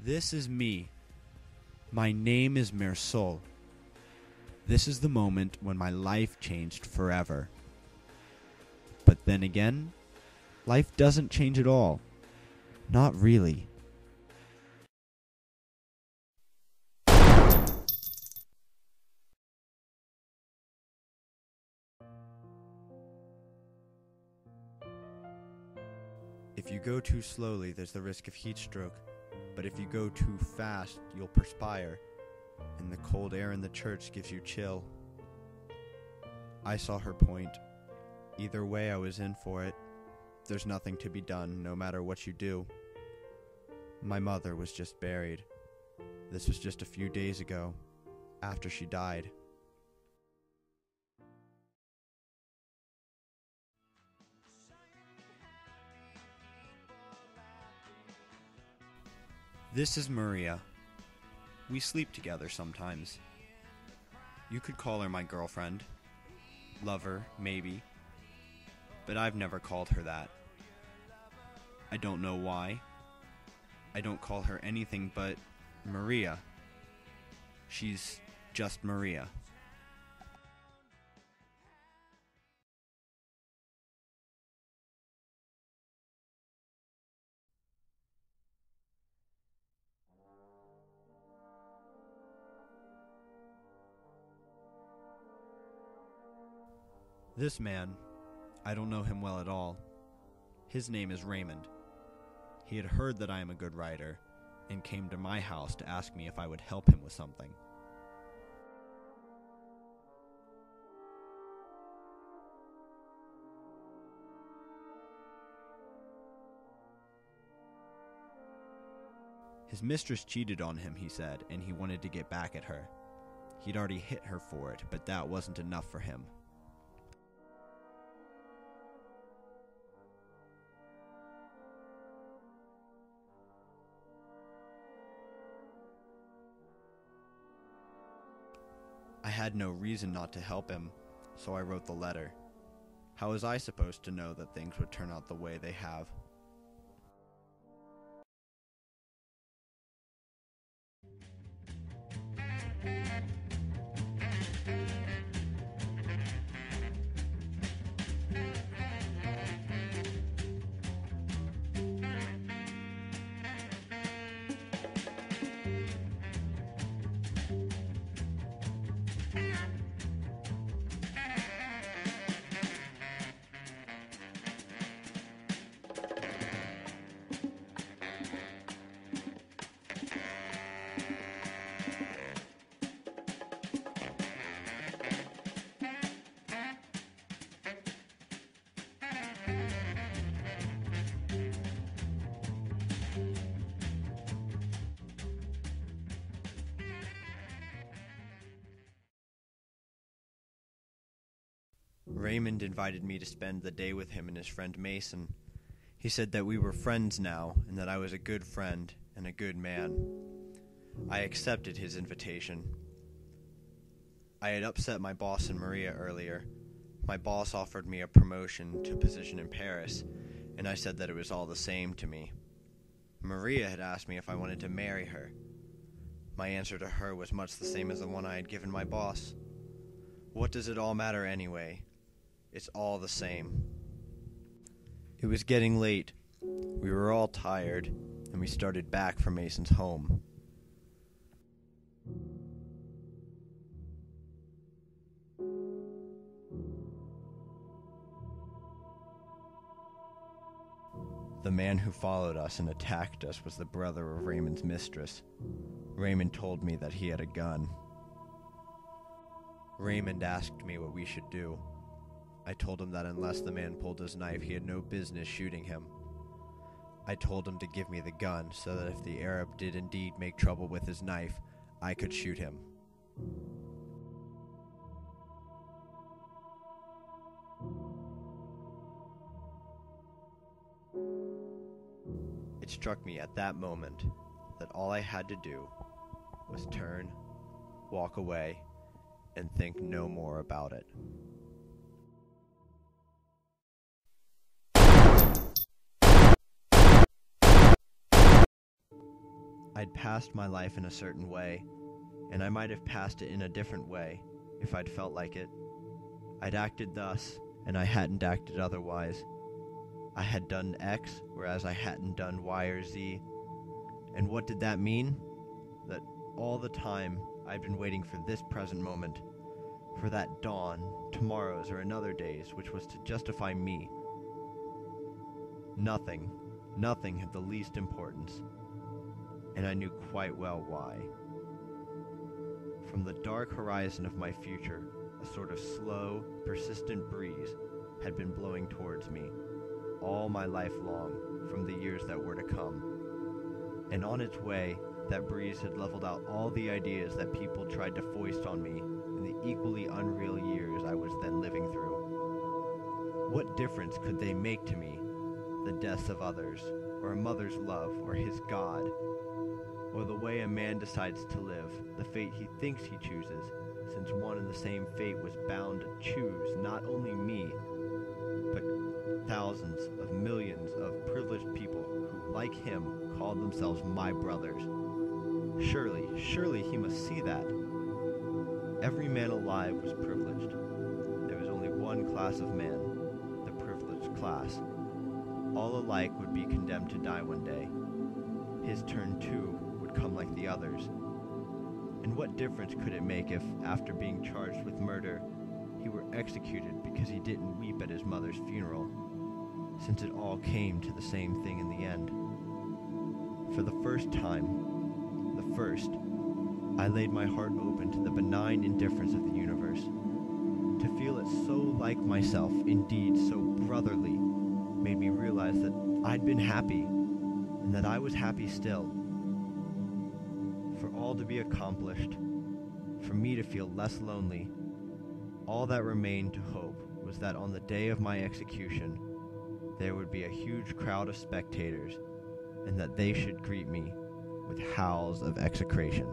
This is me. My name is Mersol. This is the moment when my life changed forever. But then again, life doesn't change at all. Not really. If you go too slowly, there's the risk of heat stroke. But if you go too fast, you'll perspire, and the cold air in the church gives you chill. I saw her point. Either way, I was in for it. There's nothing to be done, no matter what you do. My mother was just buried. This was just a few days ago, after she died. This is Maria. We sleep together sometimes. You could call her my girlfriend. Lover, maybe. But I've never called her that. I don't know why. I don't call her anything but Maria. She's just Maria. This man, I don't know him well at all. His name is Raymond. He had heard that I am a good writer, and came to my house to ask me if I would help him with something. His mistress cheated on him, he said, and he wanted to get back at her. He'd already hit her for it, but that wasn't enough for him. I had no reason not to help him, so I wrote the letter. How was I supposed to know that things would turn out the way they have? Raymond invited me to spend the day with him and his friend Mason. He said that we were friends now, and that I was a good friend and a good man. I accepted his invitation. I had upset my boss and Maria earlier. My boss offered me a promotion to a position in Paris, and I said that it was all the same to me. Maria had asked me if I wanted to marry her. My answer to her was much the same as the one I had given my boss. What does it all matter anyway? It's all the same. It was getting late. We were all tired, and we started back for Mason's home. The man who followed us and attacked us was the brother of Raymond's mistress. Raymond told me that he had a gun. Raymond asked me what we should do. I told him that unless the man pulled his knife, he had no business shooting him. I told him to give me the gun so that if the Arab did indeed make trouble with his knife, I could shoot him. It struck me at that moment that all I had to do was turn, walk away, and think no more about it. I'd passed my life in a certain way, and I might have passed it in a different way if I'd felt like it. I'd acted thus, and I hadn't acted otherwise. I had done X, whereas I hadn't done Y or Z. And what did that mean? That all the time I'd been waiting for this present moment, for that dawn, tomorrow's or another day's, which was to justify me. Nothing had the least importance, and I knew quite well why. From the dark horizon of my future, a sort of slow, persistent breeze had been blowing towards me all my life long from the years that were to come. And on its way, that breeze had leveled out all the ideas that people tried to foist on me in the equally unreal years I was then living through. What difference could they make to me, the deaths of others, or a mother's love, or his God, or the way a man decides to live, the fate he thinks he chooses, since one and the same fate was bound to choose not only me, but thousands of millions of privileged people who, like him, called themselves my brothers. Surely he must see that. Every man alive was privileged. There was only one class of man, the privileged class. All alike would be condemned to die one day. His turn, too, would come like the others. And what difference could it make if, after being charged with murder, he were executed because he didn't weep at his mother's funeral, since it all came to the same thing in the end? For the first time, I laid my heart open to the benign indifference of the universe. To feel it so like myself, indeed so brotherly, made me realize that I'd been happy, and that I was happy still. For all to be accomplished, for me to feel less lonely, all that remained to hope was that on the day of my execution, there would be a huge crowd of spectators, and that they should greet me with howls of execration.